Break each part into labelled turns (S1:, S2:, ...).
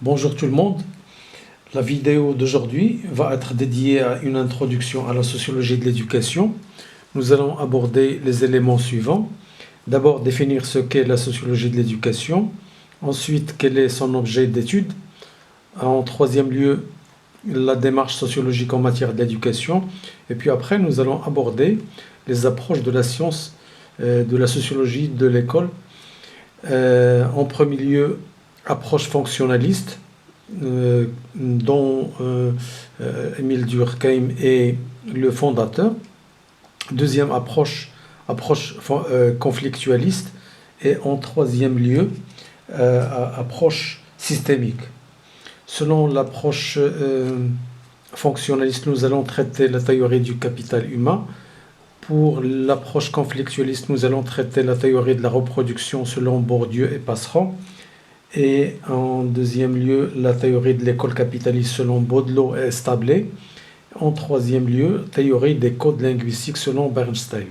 S1: Bonjour tout le monde. La vidéo d'aujourd'hui va être dédiée à une introduction à la sociologie de l'éducation. Nous allons aborder les éléments suivants. D'abord, définir ce qu'est la sociologie de l'éducation. Ensuite, quel est son objet d'étude. En troisième lieu, la démarche sociologique en matière d'éducation. Et puis après, nous allons aborder les approches de la science, de la sociologie de l'école. En premier lieu, approche fonctionnaliste, dont Émile Durkheim est le fondateur. Deuxième approche, conflictualiste. Et en troisième lieu, approche systémique. Selon l'approche fonctionnaliste, nous allons traiter la théorie du capital humain. Pour l'approche conflictualiste, nous allons traiter la théorie de la reproduction selon Bourdieu et Passeron. Et en deuxième lieu, la théorie de l'école capitaliste selon Baudelot et Stablet. En troisième lieu, théorie des codes linguistiques selon Bernstein.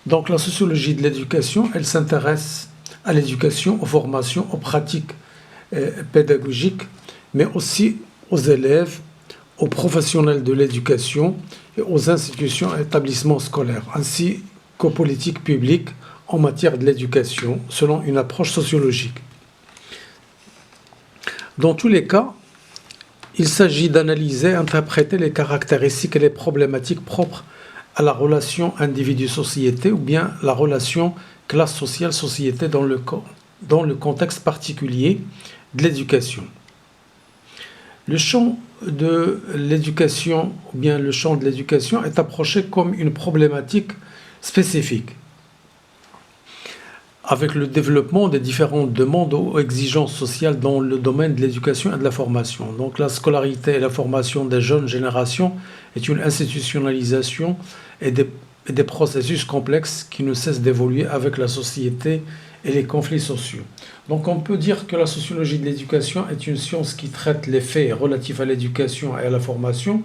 S1: Donc la sociologie de l'éducation, elle s'intéresse à l'éducation, aux formations, aux pratiques pédagogiques, mais aussi aux élèves, aux professionnels de l'éducation et aux institutions et établissements scolaires, ainsi qu'aux politiques publiques en matière de l'éducation, selon une approche sociologique. Dans tous les cas, il s'agit d'analyser, interpréter les caractéristiques et les problématiques propres à la relation individu-société ou bien la relation classe sociale-société dans le contexte particulier de l'éducation. Le champ de l'éducation ou bien le champ de l'éducation est approché comme une problématique spécifique, avec le développement des différentes demandes ou exigences sociales dans le domaine de l'éducation et de la formation. Donc la scolarité et la formation des jeunes générations est une institutionnalisation et des processus complexes qui ne cessent d'évoluer avec la société et les conflits sociaux. Donc on peut dire que la sociologie de l'éducation est une science qui traite les faits relatifs à l'éducation et à la formation.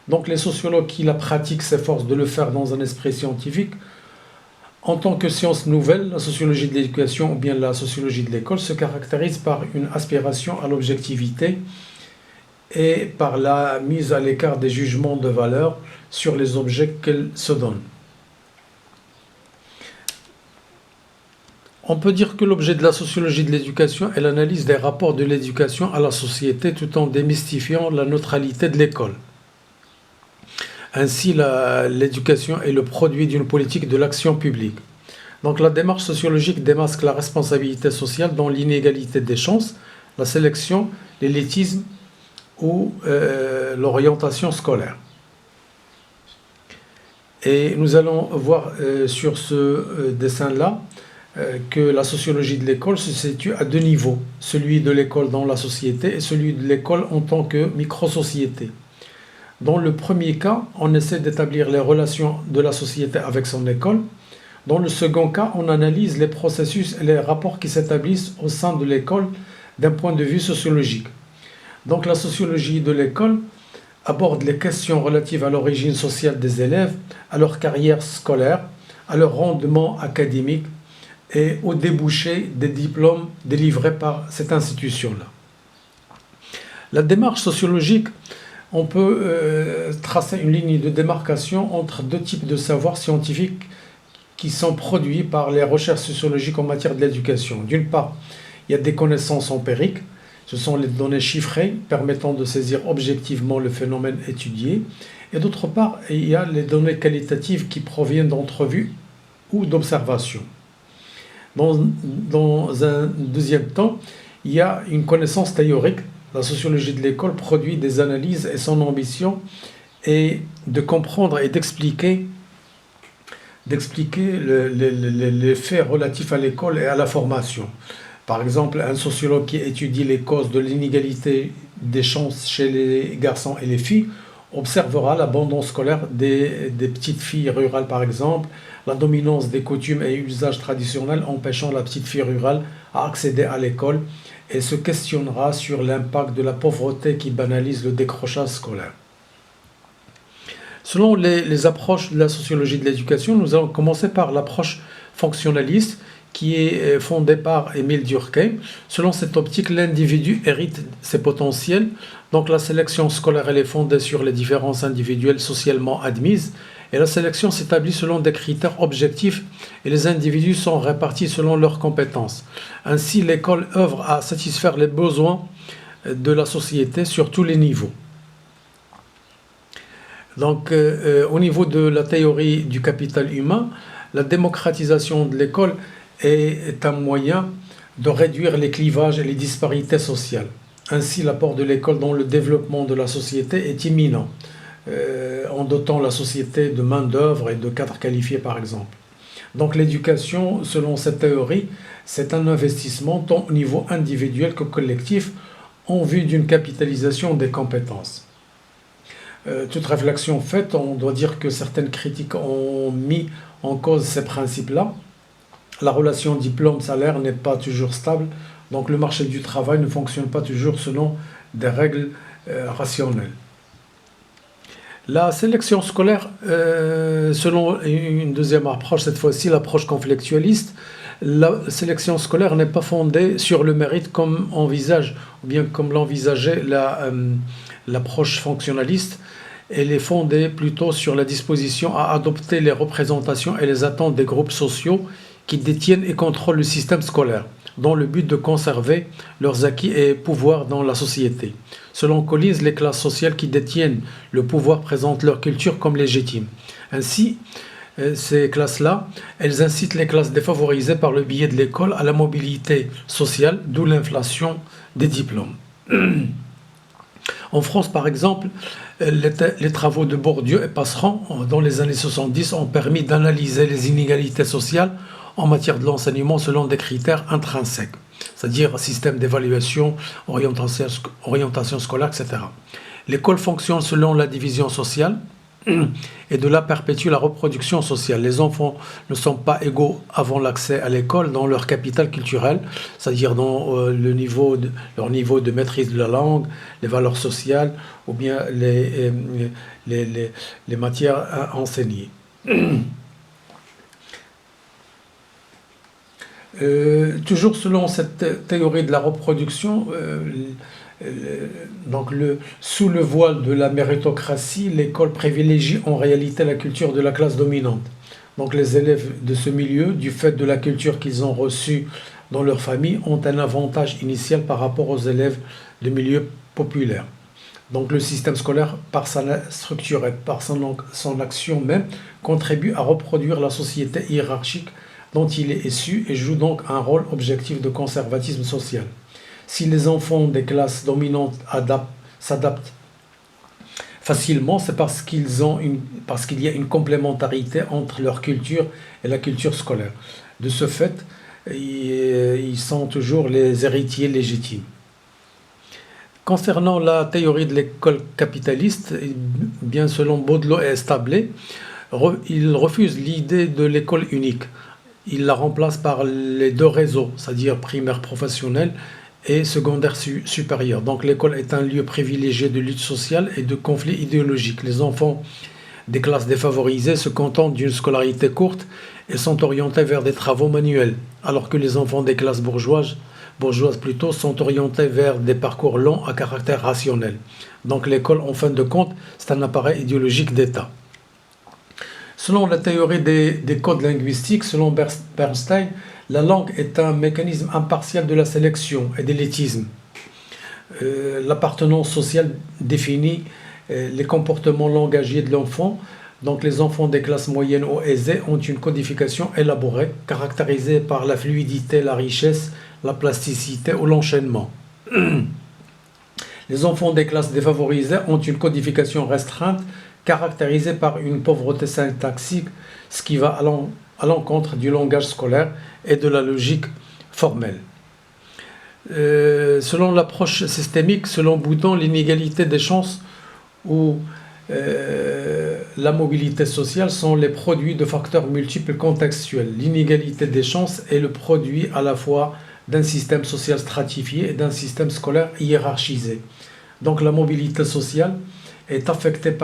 S1: Donc les sociologues qui la pratiquent s'efforcent de le faire dans un esprit scientifique. En tant que science nouvelle, la sociologie de l'éducation ou bien la sociologie de l'école se caractérise par une aspiration à l'objectivité et par la mise à l'écart des jugements de valeur sur les objets qu'elle se donne. On peut dire que l'objet de la sociologie de l'éducation est l'analyse des rapports de l'éducation à la société tout en démystifiant la neutralité de l'école. Ainsi, l'éducation est le produit d'une politique de l'action publique. Donc la démarche sociologique démasque la responsabilité sociale dans l'inégalité des chances, la sélection, l'élitisme ou l'orientation scolaire. Et nous allons voir sur ce dessin-là que la sociologie de l'école se situe à deux niveaux, celui de l'école dans la société et celui de l'école en tant que micro-société. Dans le premier cas, on essaie d'établir les relations de la société avec son école. Dans le second cas, on analyse les processus et les rapports qui s'établissent au sein de l'école d'un point de vue sociologique. Donc la sociologie de l'école aborde les questions relatives à l'origine sociale des élèves, à leur carrière scolaire, à leur rendement académique et aux débouchés des diplômes délivrés par cette institution-là. La démarche sociologique, on peut tracer une ligne de démarcation entre deux types de savoirs scientifiques qui sont produits par les recherches sociologiques en matière de l'éducation. D'une part, il y a des connaissances empiriques, ce sont les données chiffrées permettant de saisir objectivement le phénomène étudié. Et d'autre part, il y a les données qualitatives qui proviennent d'entrevues ou d'observations. Dans un deuxième temps, il y a une connaissance théorique. La sociologie de l'école produit des analyses et son ambition est de comprendre et d'expliquer les faits relatifs à l'école et à la formation. Par exemple, un sociologue qui étudie les causes de l'inégalité des chances chez les garçons et les filles observera l'abandon scolaire des petites filles rurales, par exemple, la dominance des coutumes et usages traditionnels empêchant la petite fille rurale à accéder à l'école et se questionnera sur l'impact de la pauvreté qui banalise le décrochage scolaire. Selon les approches de la sociologie de l'éducation, nous allons commencer par l'approche fonctionnaliste qui est fondée par Émile Durkheim. Selon cette optique, l'individu hérite ses potentiels. Donc la sélection scolaire elle est fondée sur les différences individuelles socialement admises. Et la sélection s'établit selon des critères objectifs et les individus sont répartis selon leurs compétences. Ainsi, l'école œuvre à satisfaire les besoins de la société sur tous les niveaux. Donc, au niveau de la théorie du capital humain, la démocratisation de l'école est un moyen de réduire les clivages et les disparités sociales. Ainsi, l'apport de l'école dans le développement de la société est imminent, en dotant la société de main-d'œuvre et de cadres qualifiés, par exemple. Donc, l'éducation, selon cette théorie, c'est un investissement tant au niveau individuel que collectif en vue d'une capitalisation des compétences. Toute réflexion faite, on doit dire que certaines critiques ont mis en cause ces principes-là. La relation diplôme-salaire n'est pas toujours stable, donc le marché du travail ne fonctionne pas toujours selon des règles rationnelles. La sélection scolaire, selon une deuxième approche, cette fois-ci l'approche conflictualiste, la sélection scolaire n'est pas fondée sur le mérite comme envisage, ou bien comme l'envisageait l'approche fonctionnaliste. Elle est fondée plutôt sur la disposition à adopter les représentations et les attentes des groupes sociaux qui détiennent et contrôlent le système scolaire, dans le but de conserver leurs acquis et pouvoirs dans la société. Selon Collins, les classes sociales qui détiennent le pouvoir présentent leur culture comme légitime. Ainsi, ces classes-là, elles incitent les classes défavorisées par le biais de l'école à la mobilité sociale, d'où l'inflation des diplômes. En France, par exemple, les travaux de Bourdieu et Passeron, dans les années 70, ont permis d'analyser les inégalités sociales en matière de l'enseignement selon des critères intrinsèques, c'est-à-dire système d'évaluation, orientation scolaire, etc. L'école fonctionne selon la division sociale et de là perpétue la reproduction sociale. Les enfants ne sont pas égaux avant l'accès à l'école dans leur capital culturel, c'est-à-dire dans leur niveau de maîtrise de la langue, les valeurs sociales ou bien les matières enseignées. Toujours selon cette théorie de la reproduction, sous le voile de la méritocratie, l'école privilégie en réalité la culture de la classe dominante. Donc les élèves de ce milieu, du fait de la culture qu'ils ont reçue dans leur famille, ont un avantage initial par rapport aux élèves de milieux populaires. Donc le système scolaire, par sa structure et par son action même, contribue à reproduire la société hiérarchique dont il est issu et joue donc un rôle objectif de conservatisme social. Si les enfants des classes dominantes s'adaptent facilement, c'est parce qu'il y a une complémentarité entre leur culture et la culture scolaire. De ce fait, ils sont toujours les héritiers légitimes. Concernant la théorie de l'école capitaliste, bien selon Baudelot et Establet, il refuse l'idée de l'école unique. Il la remplace par les deux réseaux, c'est-à-dire primaire professionnel et secondaire supérieur. Donc l'école est un lieu privilégié de lutte sociale et de conflits idéologiques. Les enfants des classes défavorisées se contentent d'une scolarité courte et sont orientés vers des travaux manuels, alors que les enfants des classes bourgeoises plutôt sont orientés vers des parcours longs à caractère rationnel. Donc l'école, en fin de compte, c'est un appareil idéologique d'État. Selon la théorie des codes linguistiques, selon Bernstein, la langue est un mécanisme impartial de la sélection et de l'élitisme. L'appartenance sociale définit les comportements langagiers de l'enfant. Donc les enfants des classes moyennes ou aisées ont une codification élaborée, caractérisée par la fluidité, la richesse, la plasticité ou l'enchaînement. Les enfants des classes défavorisées ont une codification restreinte, caractérisée par une pauvreté syntaxique, ce qui va à l'encontre du langage scolaire et de la logique formelle. Selon l'approche systémique, selon Boudon, l'inégalité des chances ou la mobilité sociale sont les produits de facteurs multiples contextuels. L'inégalité des chances est le produit à la fois d'un système social stratifié et d'un système scolaire hiérarchisé. Donc la mobilité sociale est affectée par